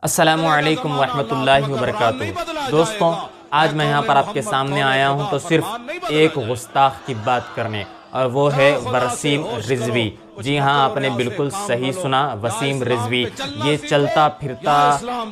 अस्सलामु अलैकुम वरहमतुल्लाहि वबरकातुहू। दोस्तों, आज मैं यहाँ पर आपके सामने आया हूँ तो सिर्फ एक गुस्ताख की बात करने, और वो है वसीम रिजवी। जी हाँ, आपने बिल्कुल सही सुना, वसीम रिजवी। ये चलता फिरता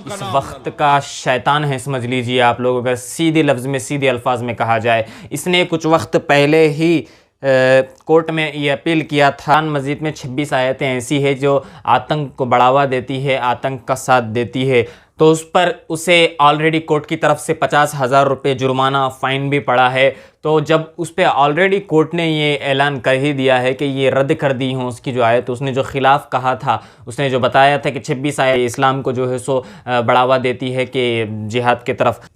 इस वक्त का शैतान है, समझ लीजिए आप लोग, अगर सीधे लफ्ज़ में सीधे अल्फाज में कहा जाए। इसने कुछ वक्त पहले ही कोर्ट में ये अपील किया था। कुरान मजीद में 26 आयतें ऐसी है जो आतंक को बढ़ावा देती है, आतंक का साथ देती है, तो उस पर उसे ऑलरेडी कोर्ट की तरफ से 50,000 रुपये जुर्माना फ़ाइन भी पड़ा है। तो जब उस पर ऑलरेडी कोर्ट ने ये ऐलान कर ही दिया है कि ये रद्द कर दी हो उसकी जो आयत, उसने जो खिलाफ कहा था, उसने जो बताया था कि 26 आयत इस्लाम को जो है सो बढ़ावा देती है कि जिहाद की तरफ,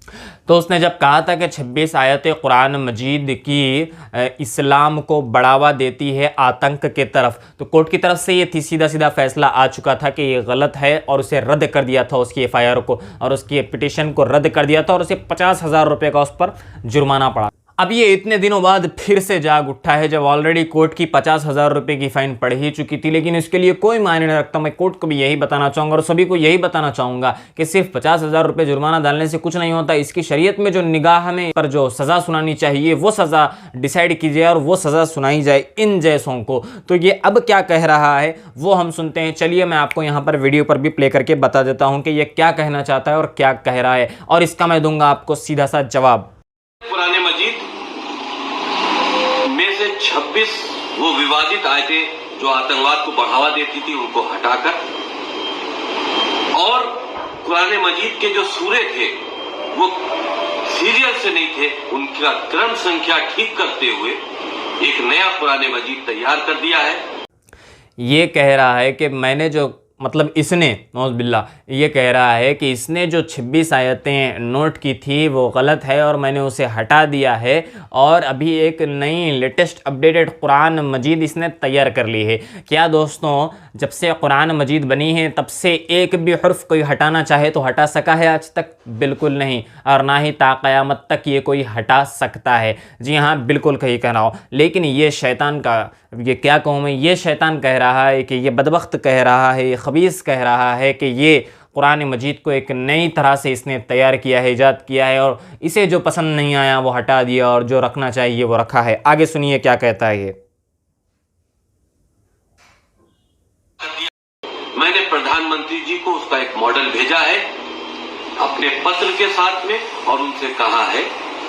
तो उसने जब कहा था कि 26 आयतें कुरान मजीद की इस्लाम को बढ़ावा देती है आतंक के तरफ, तो कोर्ट की तरफ से ये थी सीधा सीधा फैसला आ चुका था कि ये गलत है, और उसे रद्द कर दिया था, उसकी एफआईआर को और उसकी पिटीशन को रद्द कर दिया था, और उसे 50,000 रुपये का उस पर जुर्माना पड़ा। अब ये इतने दिनों बाद फिर से जाग उठा है, जब ऑलरेडी कोर्ट की 50,000 रुपये की फ़ाइन पड़ ही चुकी थी, लेकिन इसके लिए कोई मायने नहीं रखता। मैं कोर्ट को भी यही बताना चाहूँगा और सभी को यही बताना चाहूँगा कि सिर्फ 50,000 रुपये जुर्माना डालने से कुछ नहीं होता। इसकी शरीयत में जो निगाह में पर जो सज़ा सुनानी चाहिए वो सज़ा डिसाइड की जाए और वो सज़ा सुनाई जाए इन जैसों को। तो ये अब क्या कह रहा है वो हम सुनते हैं। चलिए, मैं आपको यहाँ पर वीडियो पर भी प्ले करके बता देता हूँ कि ये क्या कहना चाहता है और क्या कह रहा है, और इसका मैं दूंगा आपको सीधा सा जवाब। कुरान मजीद में से 26 वो विवादित आयतें जो आतंकवाद को बढ़ावा देती थी उनको हटाकर, और कुरान मजीद के जो सूरे थे वो सीरियल से नहीं थे, उनका क्रम संख्या ठीक करते हुए एक नया कुरान मजीद तैयार कर दिया है। ये कह रहा है कि मैंने जो मतलब इसने नौज़ बिल्ला ये कह रहा है कि इसने जो 26 आयतें नोट की थी वो गलत है और मैंने उसे हटा दिया है, और अभी एक नई लेटेस्ट अपडेटेड कुरान मजीद इसने तैयार कर ली है। क्या दोस्तों, जब से कुरान मजीद बनी है तब से एक भी हर्फ कोई हटाना चाहे तो हटा सका है आज तक? बिल्कुल नहीं, और ना ही ता क़यामत तक ये कोई हटा सकता है। जी हाँ, बिल्कुल कहीं कह रहा हूँ। लेकिन ये शैतान का, ये क्या कहूँ मैं, ये शैतान कह रहा है कि ये बदबख्त कह रहा है, ये खबीस कह रहा है कि ये कुरान मजीद को एक नई तरह से इसने तैयार किया है, ईजाद किया है, और इसे जो पसंद नहीं आया वो हटा दिया और जो रखना चाहिए वो रखा है। आगे सुनिए क्या कहता है ये। मैंने प्रधानमंत्री जी को उसका एक मॉडल भेजा है अपने पत्र के साथ में, और उनसे कहा है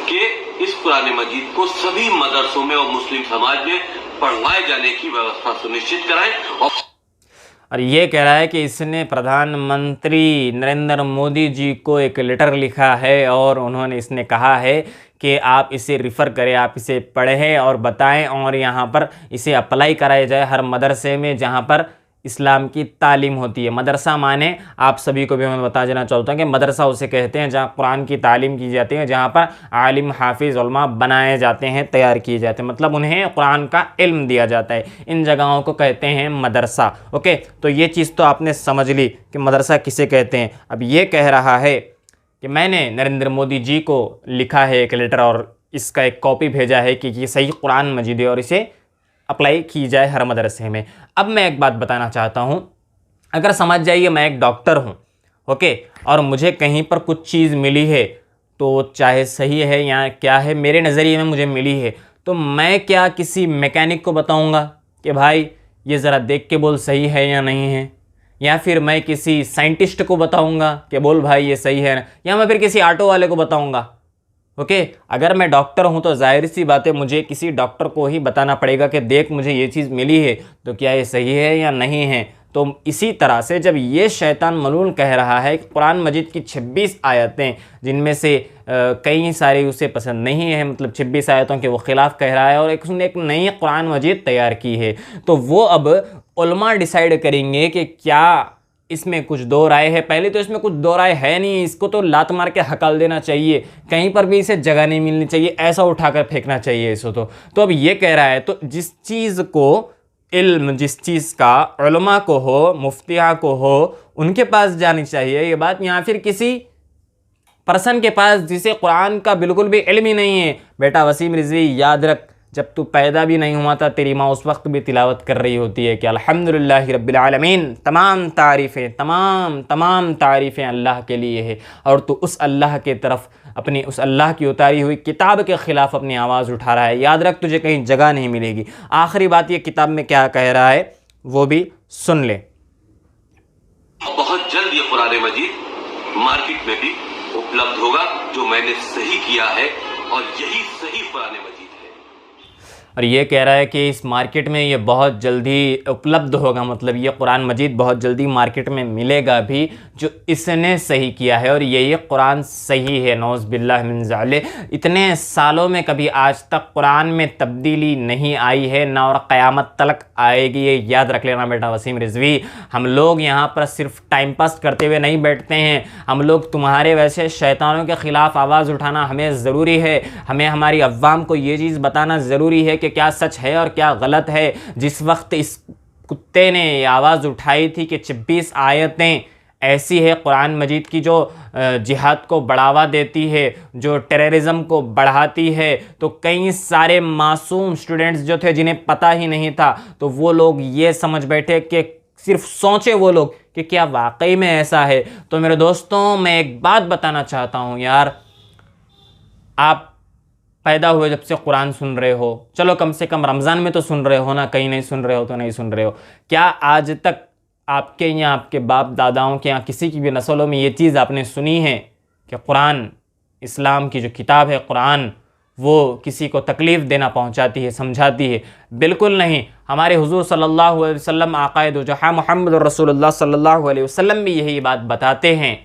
कि इस कुरान मजीद को सभी मदरसों में और मुस्लिम समाज में पढ़वाए जाने की व्यवस्था सुनिश्चित कराएं। और ये कह रहा है कि इसने प्रधानमंत्री नरेंद्र मोदी जी को एक लेटर लिखा है और उन्होंने इसने कहा है कि आप इसे रिफ़र करें, आप इसे पढ़ें और बताएं, और यहाँ पर इसे अप्लाई कराया जाए हर मदरसे में जहाँ पर इस्लाम की तालीम होती है। मदरसा माने, आप सभी को भी मैं बता देना चाहता हूँ कि मदरसा उसे कहते हैं जहाँ कुरान की तालीम की जाती है, जहाँ पर आलिम हाफिज़ उलमा बनाए जाते हैं, तैयार किए जाते हैं, मतलब उन्हें कुरान का इल्म दिया जाता है। इन जगहों को कहते हैं मदरसा। ओके, तो ये चीज़ तो आपने समझ ली कि मदरसा किसे कहते हैं। अब ये कह रहा है कि मैंने नरेंद्र मोदी जी को लिखा है एक लेटर और इसका एक कॉपी भेजा है कि ये सही कुरान मजीद है और इसे अप्लाई की जाए हर मदरसे में। अब मैं एक बात बताना चाहता हूँ, अगर समझ जाइए मैं एक डॉक्टर हूँ, ओके, और मुझे कहीं पर कुछ चीज़ मिली है, तो चाहे सही है या क्या है, मेरे नज़रिए में मुझे मिली है, तो मैं क्या किसी मैकेनिक को बताऊँगा कि भाई ये ज़रा देख के बोल सही है या नहीं है, या फिर मैं किसी साइंटिस्ट को बताऊँगा कि बोल भाई ये सही है, या मैं फिर किसी ऑटो वाले को बताऊँगा? ओके, अगर मैं डॉक्टर हूं तो जाहिर सी बात है मुझे किसी डॉक्टर को ही बताना पड़ेगा कि देख मुझे ये चीज़ मिली है तो क्या ये सही है या नहीं है। तो इसी तरह से जब ये शैतान मलून कह रहा है कि कुरान मजीद की 26 आयतें जिनमें से कई सारी उसे पसंद नहीं है, मतलब 26 आयतों के वो ख़िलाफ़ कह रहा है, और उसने एक नई कुरान मजीद तैयार की है, तो वो अब उलमा डिसाइड करेंगे कि क्या इसमें कुछ दो राय है। पहले तो इसमें कुछ दो राय है नहीं, इसको तो लात मार के हकल देना चाहिए, कहीं पर भी इसे जगह नहीं मिलनी चाहिए, ऐसा उठाकर फेंकना चाहिए इसको। तो अब ये कह रहा है, तो जिस चीज़ को इल्म, जिस चीज़ का उलमा को हो, मुफ्तिया को हो, उनके पास जानी चाहिए ये बात, या फिर किसी पर्सन के पास जिसे कुरान का बिल्कुल भी इल्म ही नहीं है। बेटा वसीम रिजवी, याद रख, जब तू पैदा भी नहीं हुआ था तेरी माँ उस वक्त भी तिलावत कर रही होती है कि अल्हम्दुलिल्लाहि रब्बिल आलमीन, तमाम तारीफ़ें अल्लाह के लिए है। और तू उस अल्लाह के तरफ अपनी उस अल्लाह की उतारी हुई किताब के ख़िलाफ़ अपनी आवाज़ उठा रहा है। याद रख, तुझे कहीं जगह नहीं मिलेगी। आखिरी बात ये किताब में क्या कह रहा है वो भी सुन ले। बहुत जल्द ये कुरान मजीद मार्केट में भी उपलब्ध होगा, जो मैंने सही किया है और यही सही कुरान मजीद है। और ये कह रहा है कि इस मार्केट में ये बहुत जल्दी उपलब्ध होगा, मतलब ये कुरान मजीद बहुत जल्दी मार्केट में मिलेगा भी, जो इसने सही किया है और ये कुरान सही है। नौज़ बिल्लाह मिन ज़ालिक। इतने सालों में कभी आज तक कुरान में तब्दीली नहीं आई है, ना और क़यामत तक आएगी। ये याद रख लेना बेटा वसीम रिजवी। हम लोग यहाँ पर सिर्फ टाइम पास करते हुए नहीं बैठते हैं, हम लोग तुम्हारे वैसे शैतानों के ख़िलाफ़ आवाज़ उठाना हमें ज़रूरी है। हमें हमारी अव्वाम को ये चीज़ बताना ज़रूरी है कि क्या सच है और क्या गलत है। जिस वक्त इस कुत्ते ने आवाज़ उठाई थी कि 26 आयतें ऐसी है कुरान मजीद की जो जिहाद को बढ़ावा देती है, जो टेररिज्म को बढ़ाती है, तो कई सारे मासूम स्टूडेंट्स जो थे जिन्हें पता ही नहीं था, तो वो लोग ये समझ बैठे कि सिर्फ सोचे वो लोग कि क्या वाकई में ऐसा है। तो मेरे दोस्तों, मैं एक बात बताना चाहता हूँ यार, आप पैदा हुए जब से कुरान सुन रहे हो, चलो कम से कम रमज़ान में तो सुन रहे हो ना, कहीं नहीं सुन रहे हो तो नहीं सुन रहे हो। क्या आज तक आपके या आपके बाप दादाओं के या किसी की भी नस्लों में ये चीज़ आपने सुनी है कि कुरान, इस्लाम की जो किताब है कुरान, वो किसी को तकलीफ़ देना पहुंचाती है, समझाती है? बिल्कुल नहीं। हमारे हुज़ूर सल्लल्लाहु अलैहि वसल्लम आक़ाए दो जहां मुहम्मद रसूलुल्लाह सल्लल्लाहु अलैहि वसल्लम भी यही बात बताते हैं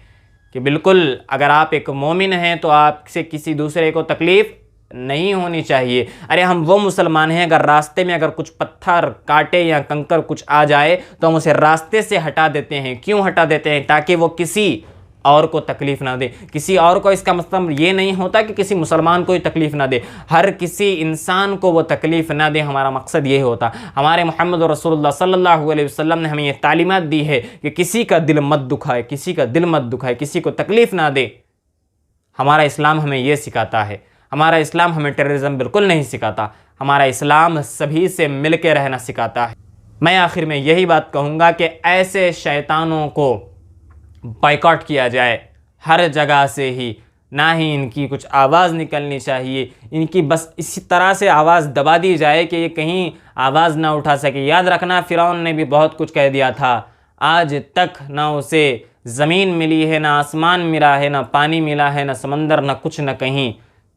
कि बिल्कुल अगर आप एक मोमिन हैं तो आपसे किसी दूसरे को तकलीफ़ नहीं होनी चाहिए। अरे हम वो मुसलमान हैं, अगर रास्ते में अगर कुछ पत्थर काटे या कंकर कुछ आ जाए तो हम उसे रास्ते से हटा देते हैं। क्यों हटा देते हैं? ताकि वो किसी और को तकलीफ़ ना दे। किसी और को इसका मतलब ये नहीं होता कि किसी मुसलमान को ही तकलीफ़ ना दे, हर किसी इंसान को वो तकलीफ़ ना दे, हमारा मकसद ये होता। हमारे मोहम्मद रसूलुल्लाह सल्लल्लाहु अलैहि वसल्लम ने हमें ये तालीमात दी है कि किसी का दिल मत दुखाए, किसी का दिल मत दुखाए, किसी को तकलीफ़ ना दे। हमारा इस्लाम हमें ये सिखाता है। हमारा इस्लाम हमें टेररिज्म बिल्कुल नहीं सिखाता। हमारा इस्लाम सभी से मिल के रहना सिखाता है। मैं आखिर में यही बात कहूँगा कि ऐसे शैतानों को बाइकआउट किया जाए हर जगह से ही, ना ही इनकी कुछ आवाज़ निकलनी चाहिए। इनकी बस इसी तरह से आवाज़ दबा दी जाए कि ये कहीं आवाज़ ना उठा सके। याद रखना, फ़िरौन ने भी बहुत कुछ कह दिया था, आज तक ना उसे ज़मीन मिली है, ना आसमान मिला है, ना पानी मिला है, ना समंदर, ना कुछ, ना कहीं।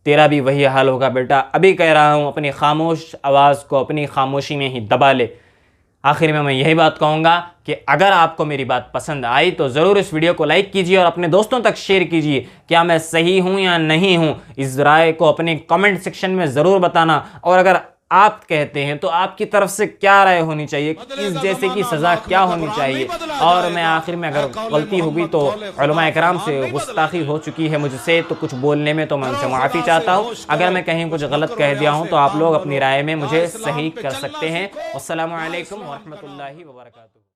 तेरा भी वही हाल होगा बेटा। अभी कह रहा हूँ, अपनी खामोश आवाज़ को अपनी खामोशी में ही दबा ले। आखिर में मैं यही बात कहूँगा कि अगर आपको मेरी बात पसंद आई तो ज़रूर इस वीडियो को लाइक कीजिए और अपने दोस्तों तक शेयर कीजिए। क्या मैं सही हूँ या नहीं हूँ, इस राय को अपने कमेंट सेक्शन में ज़रूर बताना। और अगर आप कहते हैं तो आपकी तरफ से क्या राय होनी चाहिए, इस जैसे की सज़ा क्या होनी चाहिए। और मैं आखिर में अगर गलती होगी तो उलमा इकराम से गुस्ताखी हो चुकी है मुझसे, तो कुछ बोलने में तो मैं उनसे माफ़ी चाहता हूँ। अगर मैं कहीं कुछ गलत कह दिया हूँ तो आप लोग अपनी राय में मुझे सही कर सकते हैं। अस्सलामु अलैकुम व रहमतुल्लाहि व बरकातुहू।